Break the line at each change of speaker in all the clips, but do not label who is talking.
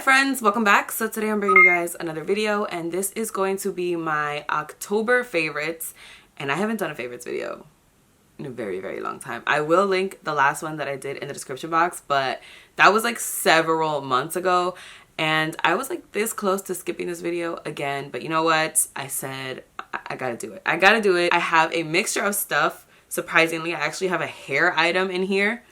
friends, welcome back. So today I'm bringing you guys another video, and this is going to be my October favorites, and I haven't done a favorites video in a very long time. I will link the last one that I did in the description box, but that was like several months ago, and I was like this close to skipping this video again, but you know what? I said I gotta do it. I gotta do it. I have a mixture of stuff. Surprisingly, I actually have a hair item in here.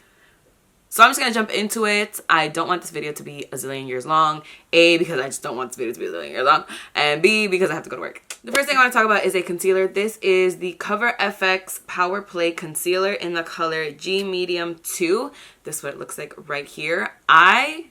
So I'm just gonna jump into it. I don't want this video to be a zillion years long. A, because I just don't want this video to be a zillion years long. And B, because I have to go to work. The first thing I want to talk about is a concealer. This is the Cover FX Power Play Concealer in the color G Medium 2. This is what it looks like right here. I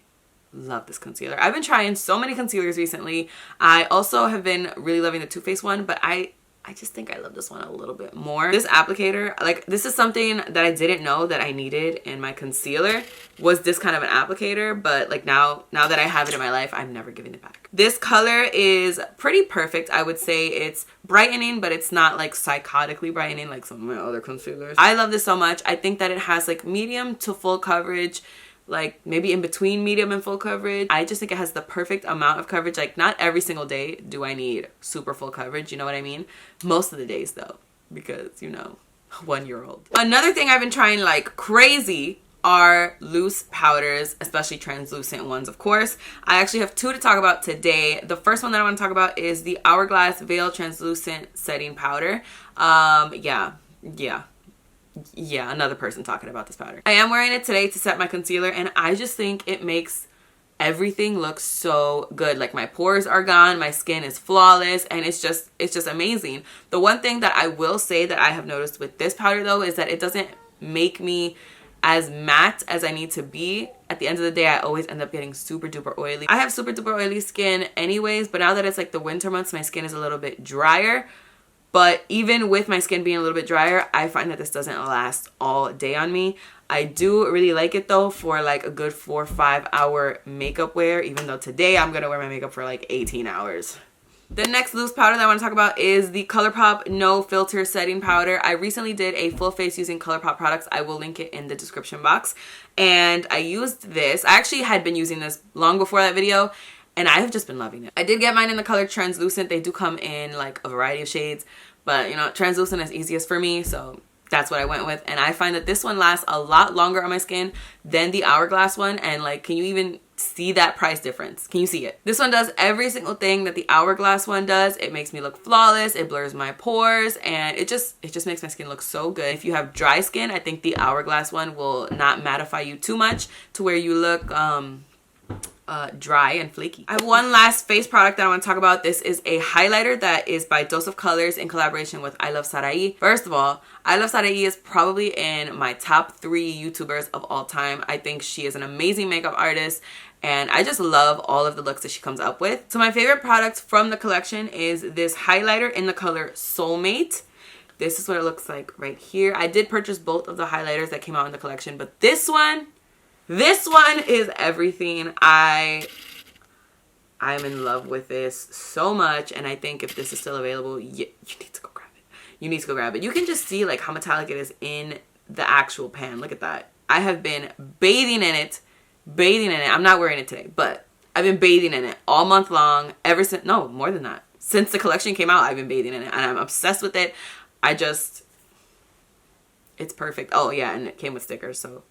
love this concealer. I've been trying so many concealers recently. I also have been really loving the Too Faced one, but I just think I love this one a little bit more. This applicator, like, this is something that I didn't know that I needed in my concealer, was this kind of an applicator, but like now that I have it in my life, I'm never giving it back. This color is pretty perfect. I would say it's brightening, but it's not like psychotically brightening like some of my other concealers. I love this so much. I think that it has like medium to full coverage, like maybe in between medium and full coverage. I just think it has the perfect amount of coverage. Like, not every single day do I need super full coverage, you know what I mean? Most of the days though, because, you know, 1-year-old. Another thing I've been trying like crazy are loose powders, especially translucent ones, of course. I actually have two to talk about today. The first one that I want to talk about is the Hourglass Veil Translucent Setting Powder. Yeah, another person talking about this powder. I am wearing it today to set my concealer, and I just think it makes everything look so good. Like, my pores are gone, my skin is flawless, and it's just amazing. The one thing that I will say that I have noticed with this powder though is that it doesn't make me as matte as I need to be. At the end of the day, I always end up getting super duper oily. I have super duper oily skin anyways, but now that it's like the winter months, my skin is a little bit drier. But even with my skin being a little bit drier, I find that this doesn't last all day on me. I do really like it though for like a good 4 or 5 hour makeup wear, even though today I'm gonna wear my makeup for like 18 hours. The next loose powder that I want to talk about is the ColourPop No Filter Setting Powder. I recently did a full face using ColourPop products. I will link it in the description box. And I used this. I actually had been using this long before that video, and I have just been loving it. I did get mine in the color Translucent. They do come in like a variety of shades, but you know, Translucent is easiest for me, so that's what I went with. And I find that this one lasts a lot longer on my skin than the Hourglass one. And like, can you even see that price difference? Can you see it? This one does every single thing that the Hourglass one does. It makes me look flawless, it blurs my pores, and it just makes my skin look so good. If you have dry skin, I think the Hourglass one will not mattify you too much to where you look dry and flaky. I have one last face product that I want to talk about. This is a highlighter that is by Dose of Colors in collaboration with IluvSarahii. First of all, IluvSarahii is probably in my top 3 YouTubers of all time. I think she is an amazing makeup artist, and I just love all of the looks that she comes up with. So my favorite product from the collection is this highlighter in the color Soulmate. This is what it looks like right here. I did purchase both of the highlighters that came out in the collection, but this one is everything. I'm in love with this so much, and I think if this is still available, you need to go grab it. You need to go grab it. You can just see like how metallic it is in the actual pan. Look at that. I have been bathing in it. I'm not wearing it today, but I've been bathing in it all month long, ever since, no, more than that. Since the collection came out, I've been bathing in it, and I'm obsessed with it. It's perfect. Oh yeah, and it came with stickers, so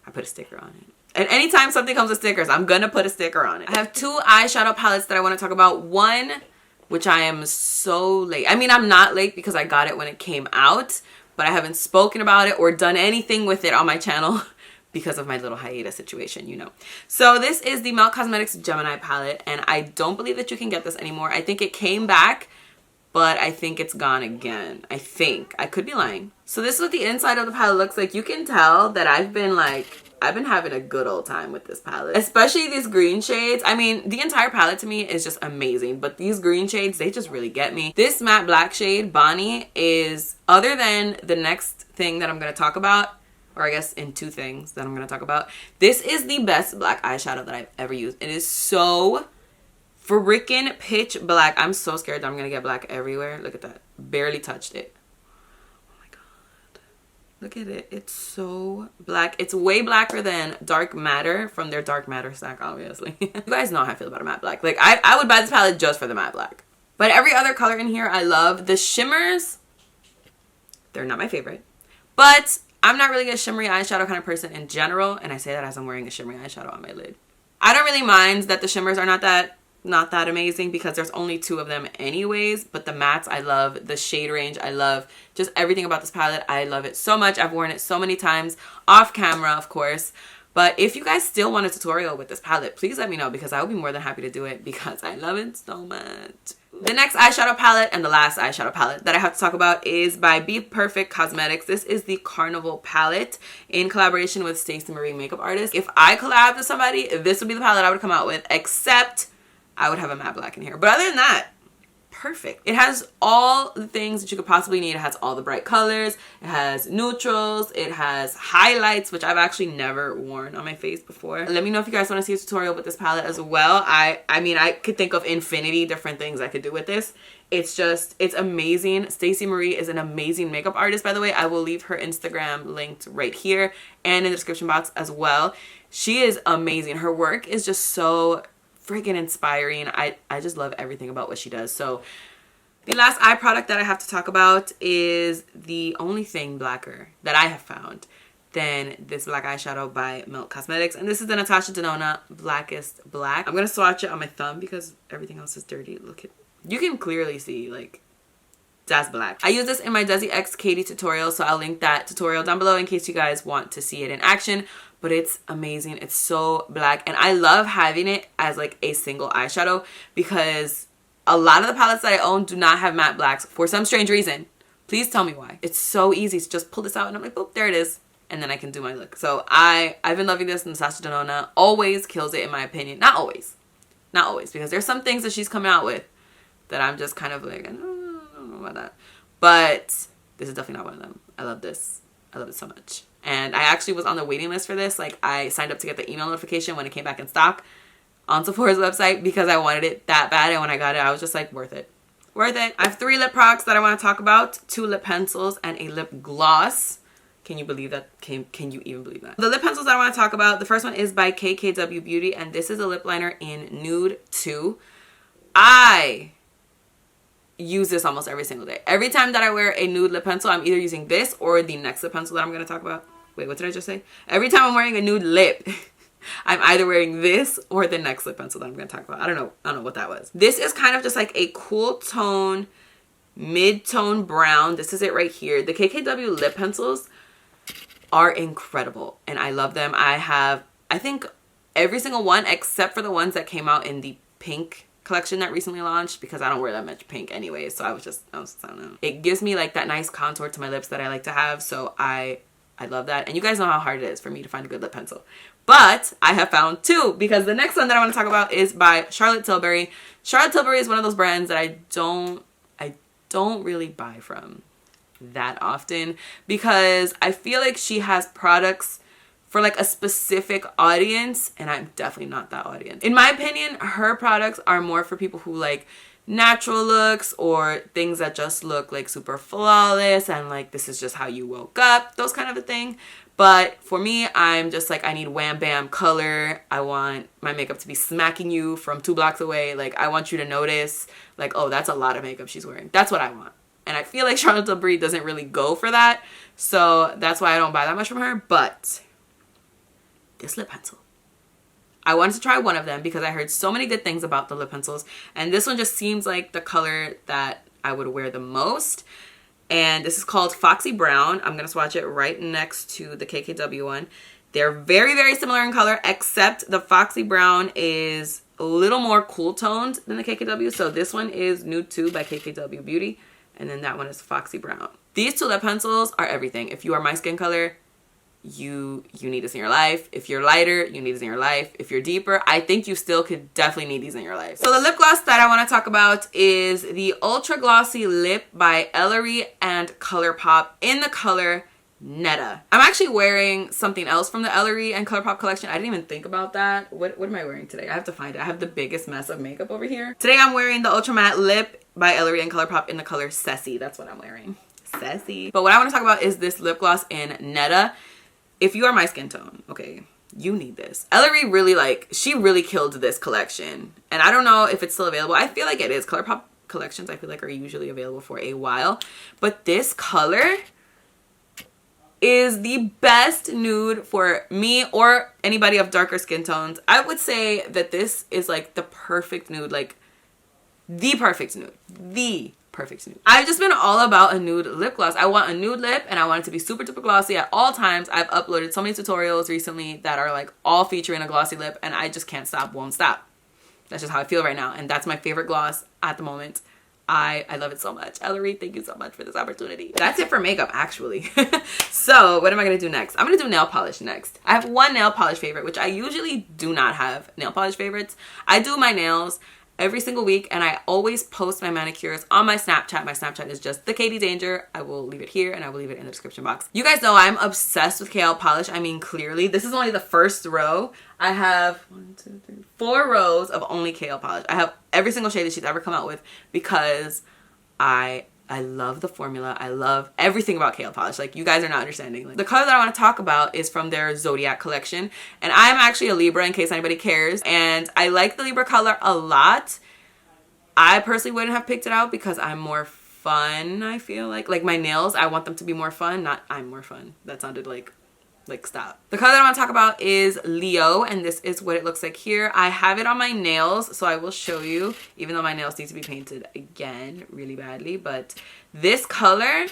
I put a sticker on it. And anytime something comes with stickers, I'm gonna put a sticker on it. I have 2 eyeshadow palettes that I want to talk about. One, which I am so late. I mean, I'm not late because I got it when it came out, but I haven't spoken about it or done anything with it on my channel because of my little hiatus situation, you know. So this is the Melt Cosmetics Gemini palette, and I don't believe that you can get this anymore. I think it came back, but I think it's gone again. I think. I could be lying. So this is what the inside of the palette looks like. You can tell that I've been having a good old time with this palette. Especially these green shades. I mean, the entire palette to me is just amazing, but these green shades, they just really get me. This matte black shade, Bonnie, is, other than the next thing that I'm going to talk about, or I guess in 2 things that I'm going to talk about, this is the best black eyeshadow that I've ever used. It is so freaking pitch black. I'm so scared that I'm gonna get black everywhere. Look at that. Barely touched it. Oh my god. Look at it. It's so black. It's way blacker than Dark Matter from their Dark Matter stack, obviously. You guys know how I feel about a matte black. Like, I would buy this palette just for the matte black. But every other color in here I love. The shimmers, they're not my favorite. But I'm not really a shimmery eyeshadow kind of person in general. And I say that as I'm wearing a shimmery eyeshadow on my lid. I don't really mind that the shimmers are not that amazing because there's only 2 of them anyways. But the mattes, I love. The shade range, I love. Just everything about this palette, I love it so much. I've worn it so many times off camera, of course. But if you guys still want a tutorial with this palette, please let me know because I will be more than happy to do it because I love it so much. The next eyeshadow palette and the last eyeshadow palette that I have to talk about is by BPerfect Cosmetics. This is the Carnival palette in collaboration with Stacey Marie, makeup artist. If I collabed with somebody, this would be the palette I would come out with, except I would have a matte black in here. But other than that, perfect. It has all the things that you could possibly need. It has all the bright colors. It has neutrals. It has highlights, which I've actually never worn on my face before. Let me know if you guys want to see a tutorial with this palette as well. I mean, I could think of infinity different things I could do with this. It's amazing. Stacey Marie is an amazing makeup artist, by the way. I will leave her Instagram linked right here and in the description box as well. She is amazing. Her work is just so freaking inspiring. I just love everything about what she does. So the last eye product that I have to talk about is the only thing blacker that I have found than this black eyeshadow by Melt Cosmetics, and this is the Natasha Denona Blackest Black. I'm gonna swatch it on my thumb because everything else is dirty. Look at, you can clearly see like that's black. I use this in my Desi X Katy tutorial, so I'll link that tutorial down below in case you guys want to see it in action. But it's amazing. It's so black, and I love having it as like a single eyeshadow because a lot of the palettes that I own do not have matte blacks for some strange reason. Please tell me why. It's so easy to just pull this out and I'm like, boop, there it is. And then I can do my look. So I've been loving this. Natasha Denona always kills it in my opinion. Not always, because there's some things that she's coming out with that I'm just kind of like, I don't know about that. But this is definitely not one of them. I love this. I love it so much. And I actually was on the waiting list for this. Like, I signed up to get the email notification when it came back in stock on Sephora's website because I wanted it that bad. And when I got it, I was just like, worth it. Worth it. I have 3 lip products that I want to talk about. 2 lip pencils and a lip gloss. Can you believe that? Can you even believe that? The lip pencils that I want to talk about, the first one is by KKW Beauty, and this is a lip liner in Nude II. I use this almost every single day. Every time that I wear a nude lip pencil, I'm either using this or the next lip pencil that I'm going to talk about. Wait, what did I just say? Every time I'm wearing a nude lip, I'm either wearing this or the next lip pencil that I'm going to talk about. I don't know what that was. This is kind of just like a cool tone, mid-tone brown. This is it right here. The KKW lip pencils are incredible and I love them. I have, I think, every single one except for the ones that came out in the pink collection that recently launched because I don't wear that much pink anyway. So I don't know. It gives me like that nice contour to my lips that I like to have. So I love that. And you guys know how hard it is for me to find a good lip pencil. But I have found 2 because the next one that I want to talk about is by Charlotte Tilbury. Charlotte Tilbury is one of those brands that I don't really buy from that often because I feel like she has products for like a specific audience and I'm definitely not that audience. In my opinion, her products are more for people who like natural looks or things that just look like super flawless and like this is just how you woke up, those kind of a thing. But for me, I'm just like, I need wham bam color. I want my makeup to be smacking you from 2 blocks away. Like I want you to notice like, oh, that's a lot of makeup she's wearing. That's what I want. And I feel like Charlotte Tilbury doesn't really go for that. So that's why I don't buy that much from her. But this lip pencil, I wanted to try one of them because I heard so many good things about the lip pencils. And this one just seems like the color that I would wear the most. And this is called Foxy Brown. I'm going to swatch it right next to the KKW one. They're very, very similar in color, except the Foxy Brown is a little more cool toned than the KKW. So this one is Nude II by KKW Beauty. And then that one is Foxy Brown. These 2 lip pencils are everything. If you are my skin color, you need this in your life. If you're lighter, you need this in your life. If you're deeper, I think you still could definitely need these in your life. So the lip gloss that I want to talk about is the Ultra Glossy Lip by Ellarie and ColourPop in the color Netta. I'm actually wearing something else from the Ellarie and ColourPop collection. I didn't even think about that. What am I wearing today? I have to find it. I have the biggest mess of makeup over here. Today I'm wearing the Ultra Matte Lip by Ellarie and ColourPop in the color Sassy. That's what I'm wearing. sassy. But what I want to talk about is this lip gloss in Netta. If you are my skin tone, okay, you need this. Ellarie really, like, she really killed this collection. And I don't know if it's still available. I feel like it is. ColourPop collections, I feel like, are usually available for a while. But this color is the best nude for me or anybody of darker skin tones. I would say that this is like the perfect nude, like the perfect nude. The perfect nude. I've just been all about a nude lip gloss. I want a nude lip and I want it to be super duper glossy at all times. I've uploaded so many tutorials recently that are like all featuring a glossy lip and I just can't stop, won't stop. That's just how I feel right now. And that's my favorite gloss at the moment. I love it so much. Ellarie, thank you so much for this opportunity. That's it for makeup, actually. So what am I going to do next? I'm going to do nail polish next. I have one nail polish favorite, which I usually do not have nail polish favorites. I do my nails every single week and I always post my manicures on my Snapchat. My Snapchat is just the Katy Danger. I will leave it here and I will leave it in the description box. You guys know I'm obsessed with KL polish. I mean, clearly. This is only the first row. I have 4 rows of only KL polish. I have every single shade that she's ever come out with because I love the formula. I love everything about KL polish. Like, you guys are not understanding. Like, the color that I want to talk about is from their Zodiac collection. And I'm actually a Libra, in case anybody cares. And I like the Libra color a lot. I personally wouldn't have picked it out because I'm more fun, I feel like. Like, my nails, I want them to be more fun, not I'm more fun. That sounded like stop. The color that I want to talk about is Leo, and this is what it looks like here. I have it on my nails, so I will show you, even though my nails need to be painted again really badly. But this color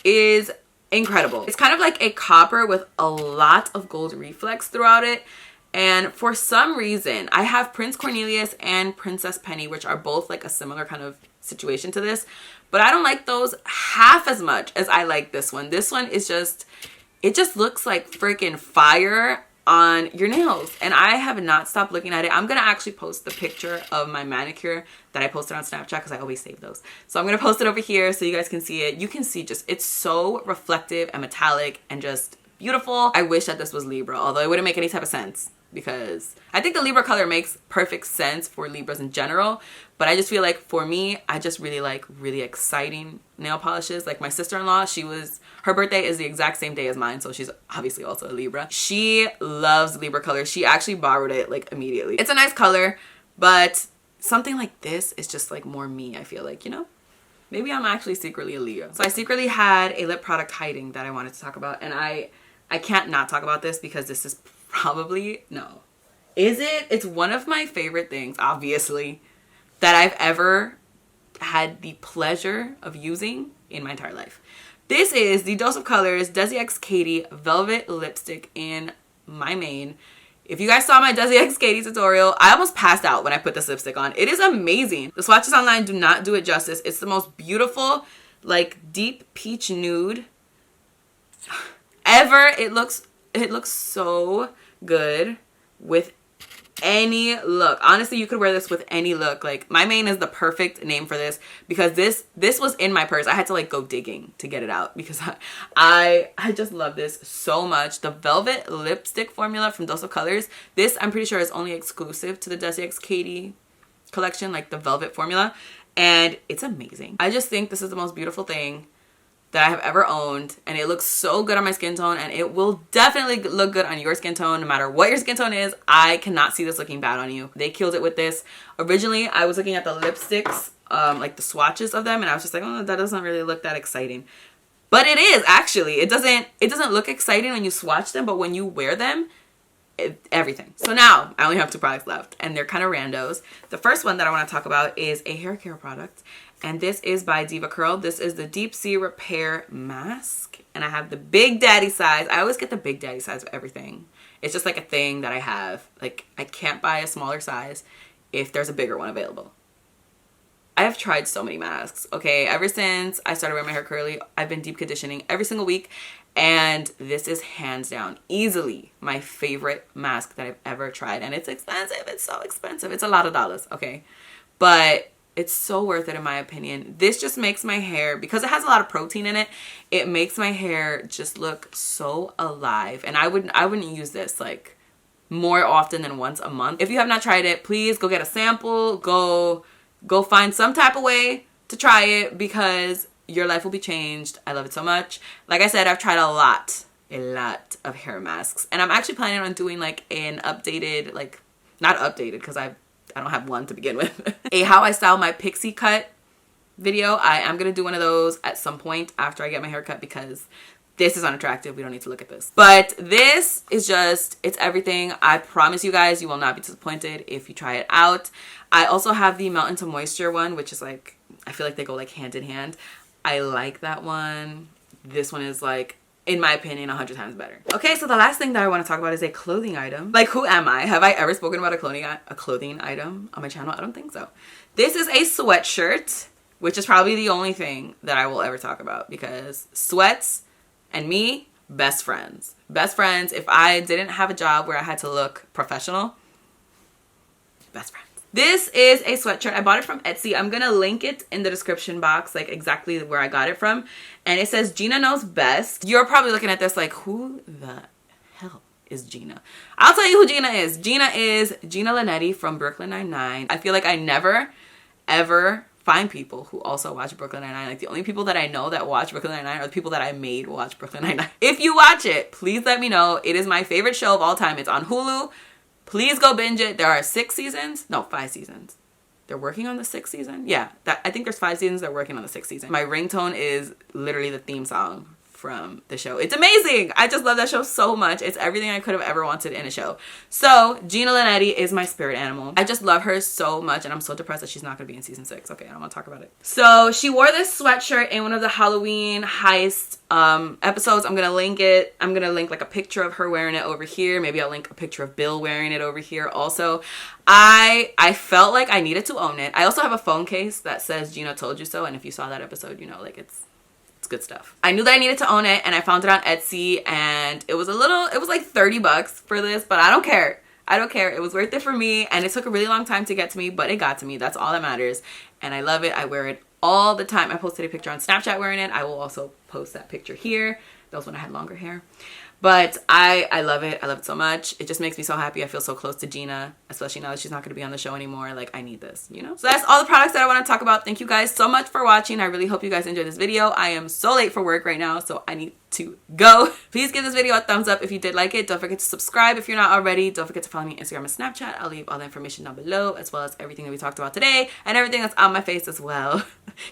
is incredible. It's kind of like a copper with a lot of gold reflex throughout it. And for some reason, I have Prince Cornelius and Princess Penny, which are both like a similar kind of situation to this. But I don't like those half as much as I like this one. This one is just... it just looks like freaking fire on your nails. And I have not stopped looking at it. I'm going to actually post the picture of my manicure that I posted on Snapchat because I always save those. So I'm going to post it over here so you guys can see it. You can see just, it's so reflective and metallic and just beautiful. I wish that this was Libra, although it wouldn't make any type of sense because I think the Libra color makes perfect sense for Libras in general. But I just feel like for me, I just really like really exciting nail polishes. Like my sister-in-law, her birthday is the exact same day as mine, so she's obviously also a Libra. She loves Libra color. She actually borrowed it like immediately. It's a nice color, but something like this is just like more me, I feel like, you know? Maybe I'm actually secretly a Leo. So I secretly had a lip product hiding that I wanted to talk about, and I can't not talk about this because this is probably, no. Is it? It's one of my favorite things, obviously, that I've ever had the pleasure of using in my entire life. This is the Dose of Colors Desi X Katy Velvet Lipstick in my main. If you guys saw my Desi X Katy tutorial, I almost passed out when I put this lipstick on. It is amazing. The swatches online do not do it justice. It's the most beautiful, like, deep peach nude ever. It looks so good with any look. Honestly, you could wear this with any look. Like, my main is the perfect name for this because this was in my purse. I had to like go digging to get it out because I just love this so much. The velvet lipstick formula from Dose of Colors, this I'm pretty sure is only exclusive to the Desi X Katy collection, like the velvet formula, and it's amazing. I just think this is the most beautiful thing that I have ever owned, and it looks so good on my skin tone, and it will definitely look good on your skin tone no matter what your skin tone is. I cannot see this looking bad on you. They killed it with this. Originally, I was looking at the lipsticks, like the swatches of them, and I was just like, oh, that doesn't really look that exciting. But it is, actually. It doesn't look exciting when you swatch them, but when you wear them, everything. So now I only have 2 products left, and they're kind of randos. The first one that I want to talk about is a hair care product, and this is by DevaCurl. This is the Deep Sea Repair Mask, and I have the Big Daddy size. I always get the Big Daddy size of everything. It's just like a thing that I have. Like, I can't buy a smaller size if there's a bigger one available. I have tried so many masks, okay? Ever since I started wearing my hair curly, I've been deep conditioning every single week, and this is hands down, easily my favorite mask that I've ever tried. And it's expensive. It's so expensive. It's a lot of dollars, okay? But it's so worth it in my opinion. This just makes my hair, because it has a lot of protein in it, it makes my hair just look so alive. And I wouldn't use this like more often than once a month. If you have not tried it, please go get a sample. Go find some type of way to try it, because Your life will be changed. I love it so much. Like I said, I've tried a lot of hair masks, and I'm actually planning on doing like an updated, like not updated because I don't have one to begin with, a how I style my pixie cut video. I am gonna do one of those at some point after I get my hair cut, because this is unattractive. We don't need to look at this. But this is just, it's everything. I promise you guys, you will not be disappointed if you try it out. I also have the Melt into Moisture one, which is like, I feel like they go like hand in hand. I like that one. This one is like, in my opinion, 100 times better. Okay, so the last thing that I want to talk about is a clothing item. Like, who am I? Have I ever spoken about a clothing item on my channel? I don't think so. This is a sweatshirt, which is probably the only thing that I will ever talk about, because sweats and me, best friends. Best friends. If I didn't have a job where I had to look professional, best friends. This is a sweatshirt. I bought it from Etsy. I'm gonna link it in the description box, like exactly where I got it from. And it says Gina knows best. You're probably looking at this like, who the hell is Gina? I'll tell you who Gina is. Gina is Gina Linetti from Brooklyn Nine-Nine. I feel like I never, ever find people who also watch Brooklyn Nine-Nine. Like, the only people that I know that watch Brooklyn Nine-Nine are the people that I made watch Brooklyn Nine-Nine. If you watch it, please let me know. It is my favorite show of all time. It's on Hulu. Please go binge it. There are 6 seasons. No, 5 seasons. They're working on the 6th season? Yeah, I think there's 5 seasons. They're working on the 6th season. My ringtone is literally the theme song from the show. It's amazing. I just love that show so much. It's everything I could have ever wanted in a show. So Gina Linetti is my spirit animal. I just love her so much, and I'm so depressed that she's not going to be in season 6. Okay, I don't want to talk about it. So she wore this sweatshirt in one of the Halloween heist episodes. I'm going to link it. I'm going to link like a picture of her wearing it over here. Maybe I'll link a picture of Bill wearing it over here also. I felt like I needed to own it. I also have a phone case that says Gina told you so, and if you saw that episode, you know, like it's good stuff. I knew that I needed to own it, and I found it on Etsy, and it was like 30 bucks for this, but I don't care. I don't care. It was worth it for me, and it took a really long time to get to me, but it got to me. That's all that matters, and I love it. I wear it all the time. I posted a picture on Snapchat wearing it. I will also post that picture here. That was when I had longer hair. But I love it. I love it so much. It just makes me so happy. I feel so close to Gina, especially now that she's not going to be on the show anymore. Like, I need this, you know? So that's all the products that I want to talk about. Thank you guys so much for watching. I really hope you guys enjoyed this video. I am so late for work right now, so I need to go. Please give this video a thumbs up if you did like it. Don't forget to subscribe if you're not already. Don't forget to follow me on Instagram and Snapchat. I'll leave all the information down below, as well as everything that we talked about today and everything that's on my face as well.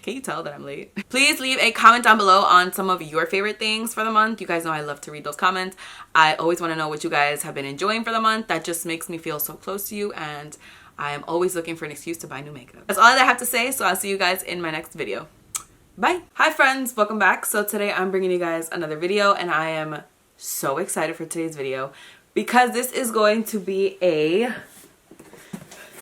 Can you tell that I'm late? Please leave a comment down below on some of your favorite things for the month. You guys know I love to read those comments. I always want to know what you guys have been enjoying for the month. That just makes me feel so close to you, and I am always looking for an excuse to buy new makeup. That's all that I have to say, so I'll see you guys in my next video. Bye. Hi friends, welcome back. So today I'm bringing you guys another video, and I am so excited for today's video because this is going to be a